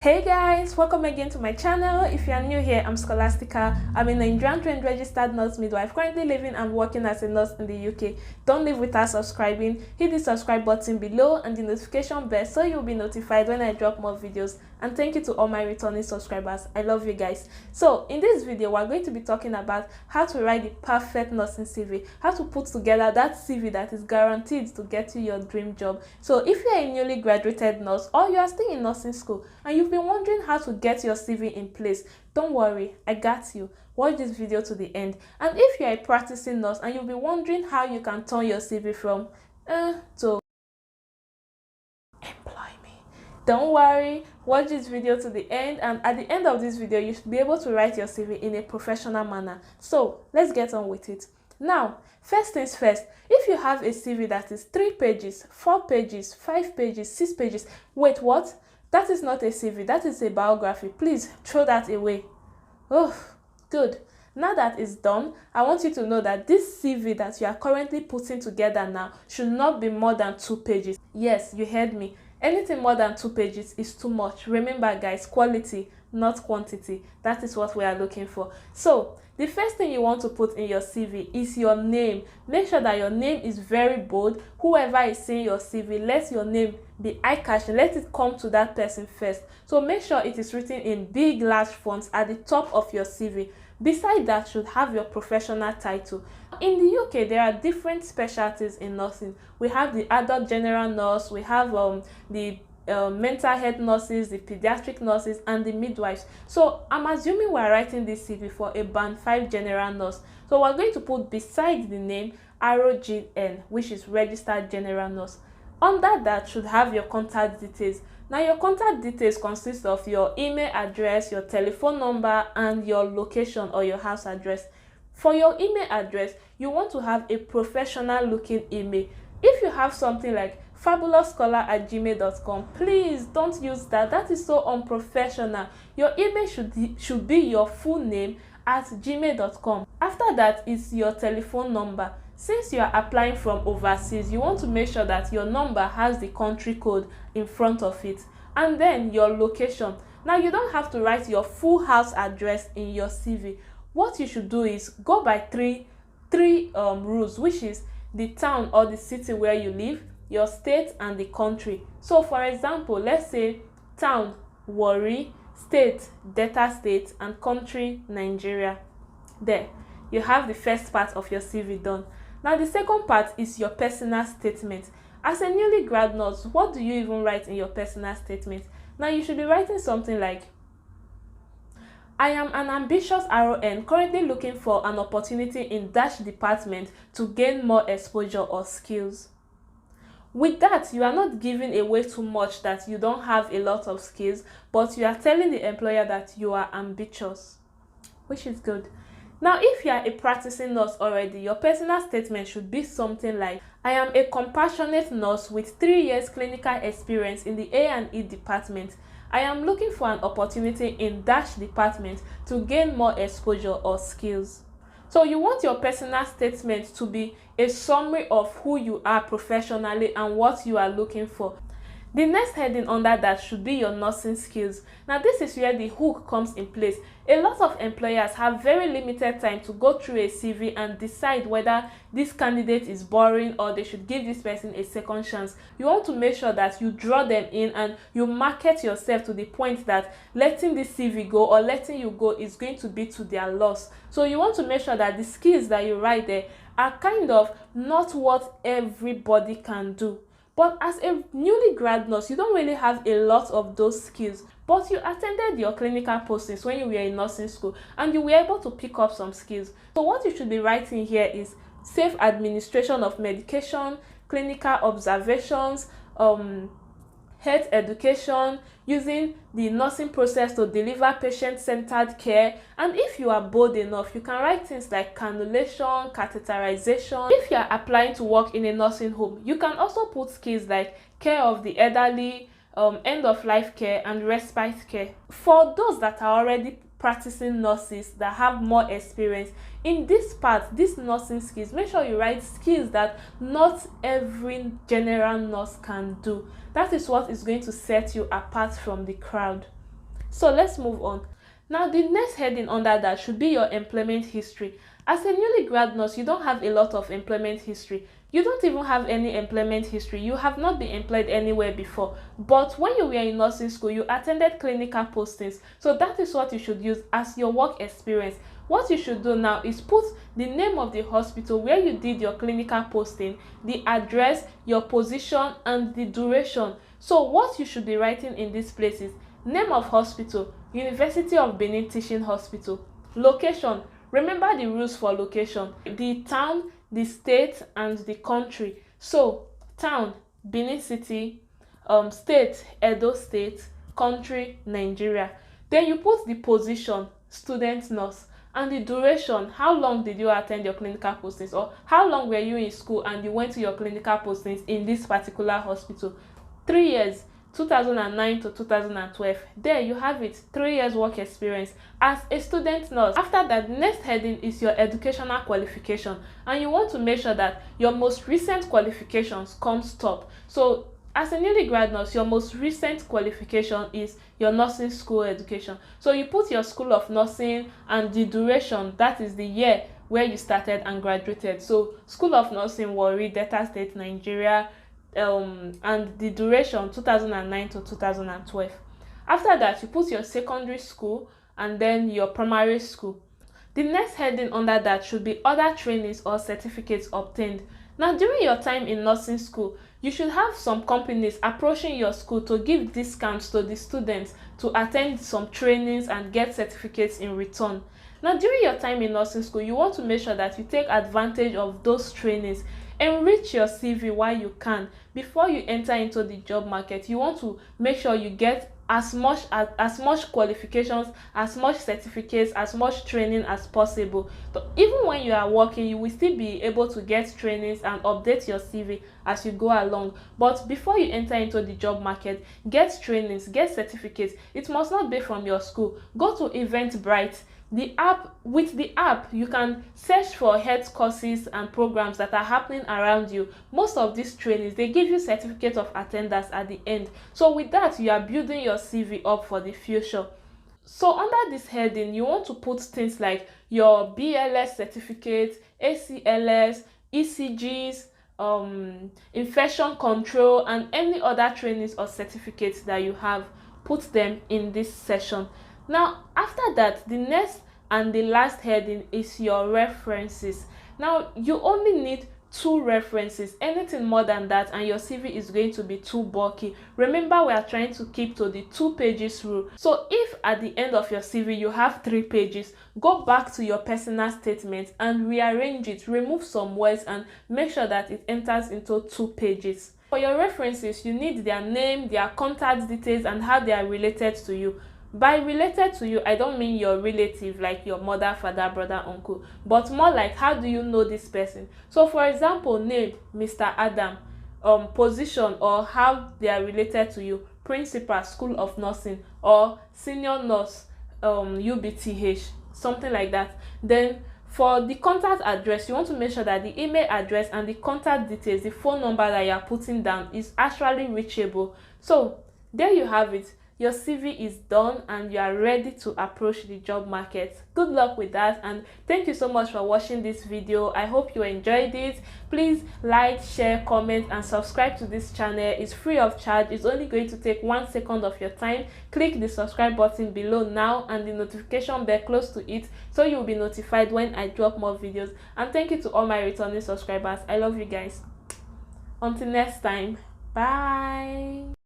Hey guys, welcome again to my channel. If you are new here, I'm Scholastica. I'm a Nigerian trained registered nurse midwife currently living and working as a nurse in the UK. Don't leave without subscribing. Hit the subscribe button below and the notification bell so you'll be notified when I drop more videos. And thank you to all my returning subscribers. I love you guys. So in this video, we're going to be talking about how to write the perfect nursing CV, how to put together that CV that is guaranteed to get you your dream job. So if you're a newly graduated nurse or you are still in nursing school and you've been wondering how to get your CV in place, don't worry, I got you. Watch this video to the end. And if you're a practicing nurse and you'll be wondering how you can turn your CV from to employ me, don't worry, watch this video to the end, and at the end of this video you should be able to write your CV in a professional manner. So let's get on with it. Now, first things first, if you have a CV that is 3 pages, 4 pages, 5 pages, 6 pages, wait, what? That is not a CV, that is a biography. Please throw that away. Oh, good. Now that it's done, I want you to know that this CV that you are currently putting together now should not be more than 2 pages. Yes, you heard me. Anything more than 2 pages is too much. Remember guys, quality, not quantity. That is what we are looking for. So, the first thing you want to put in your CV is your name. Make sure that your name is very bold. Whoever is seeing your CV, let your name be eye-catching. Let it come to that person first. So make sure it is written in big, large fonts at the top of your CV. Beside that should have your professional title. In the UK, there are different specialties in nursing. We have the adult general nurse, we have the mental health nurses, the pediatric nurses, and the midwives. So I'm assuming we're writing this CV for a band 5 general nurse. So we're going to put beside the name ROGN, which is registered general nurse. Under that should have your contact details. Now your contact details consist of your email address, your telephone number, and your location or your house address. For your email address, you want to have a professional looking email. If you have something like fabulousscholar@gmail.com, please don't use that. That is so unprofessional. Your email should be your full name at gmail.com. After that is your telephone number. Since you are applying from overseas, you want to make sure that your number has the country code in front of it. And then your location. Now you don't have to write your full house address in your CV. What you should do is go by three rules, which is the town or the city where you live, your state, and the country. So for example, let's say town Warri, state Delta State, and country Nigeria. There you have the first part of your CV done. Now the second part is your personal statement. As a newly grad nurse, what do you even write in your personal statement? Now you should be writing something like, I am an ambitious RON currently looking for an opportunity in dash department to gain more exposure or skills. With that, you are not giving away too much that you don't have a lot of skills, but you are telling the employer that you are ambitious, which is good. Now, if you are a practicing nurse already, your personal statement should be something like, I am a compassionate nurse with 3 years clinical experience in the A&E department. I am looking for an opportunity in dash department to gain more exposure or skills. So you want your personal statement to be a summary of who you are professionally and what you are looking for. The next heading under that should be your nursing skills. Now this is where the hook comes in place. A lot of employers have very limited time to go through a CV and decide whether this candidate is boring or they should give this person a second chance. You want to make sure that you draw them in and you market yourself to the point that letting this CV go or letting you go is going to be to their loss. So you want to make sure that the skills that you write there are kind of not what everybody can do. But as a newly grad nurse, you don't really have a lot of those skills. But you attended your clinical postings when you were in nursing school and you were able to pick up some skills. So what you should be writing here is safe administration of medication, clinical observations, health education, using the nursing process to deliver patient-centered care. And if you are bold enough, you can write things like cannulation, catheterization. If you are applying to work in a nursing home, you can also put skills like care of the elderly, end-of-life care, and respite care. For those that are already practicing nurses that have more experience, in this part, this nursing skills, make sure you write skills that not every general nurse can do. That is what is going to set you apart from the crowd. So let's move on. Now the next heading under that should be your employment history. As a newly grad nurse, you don't have a lot of employment history. You don't even have any employment history. You have not been employed anywhere before. But when you were in nursing school, you attended clinical postings. So that is what you should use as your work experience. What you should do now is put the name of the hospital where you did your clinical posting, the address, your position, and the duration. So what you should be writing in these places: name of hospital, University of Benin Teaching Hospital. Location, remember the rules for location: the town, the state, and the country. So town, Benin City, state, Edo State, country, Nigeria. Then you put the position, student nurse, and the duration: how long did you attend your clinical postings, or how long were you in school and you went to your clinical postings in this particular hospital. 3 years, 2009 to 2012. There you have it, 3 years work experience as a student nurse. After that, the next heading is your educational qualification, and you want to make sure that your most recent qualifications comes top. So as a newly grad nurse, your most recent qualification is your nursing school education. So you put your school of nursing and the duration, that is the year where you started and graduated. So School of Nursing, Warri, Delta State, Nigeria, and the duration 2009 to 2012. After that, you put your secondary school and then your primary school. The next heading under that should be other trainings or certificates obtained. Now, during your time in nursing school, you should have some companies approaching your school to give discounts to the students to attend some trainings and get certificates in return. Now, during your time in nursing school, you want to make sure that you take advantage of those trainings. Enrich your CV while you can. Before you enter into the job market, you want to make sure you get as much qualifications, as much certificates, as much training as possible. So even when you are working, you will still be able to get trainings and update your CV as you go along. But before you enter into the job market, get trainings, get certificates. It must not be from your school. Go to Eventbrite. With the app, you can search for health courses and programs that are happening around you. Most of these trainings, they give you certificate of attendance at the end. So with that, you are building your CV up for the future. So under this heading, you want to put things like your BLS certificate, ACLS, ECGs, infection control, and any other trainings or certificates that you have. Put them in this session. Now, after that, the next and the last heading is your references. Now, you only need 2 references. Anything more than that and your CV is going to be too bulky. Remember, we are trying to keep to the 2 pages rule. So if at the end of your CV you have 3 pages, go back to your personal statement and rearrange it, remove some words, and make sure that it enters into 2 pages. For your references, you need their name, their contact details, and how they are related to you. By related to you, I don't mean your relative like your mother, father, brother, uncle, but more like how do you know this person. So for example, name Mr. Adam, position or how they are related to you: principal, School of Nursing, or senior nurse, UBTH, something like that. Then for the contact address, you want to make sure that the email address and the contact details, the phone number that you are putting down, is actually reachable. So there you have it. Your CV is done and you are ready to approach the job market. Good luck with that, and thank you so much for watching this video. I hope you enjoyed it. Please like, share, comment, and subscribe to this channel. It's free of charge. It's only going to take 1 second of your time. Click the subscribe button below now and the notification bell close to it so you'll be notified when I drop more videos. And thank you to all my returning subscribers. I love you guys. Until next time, bye.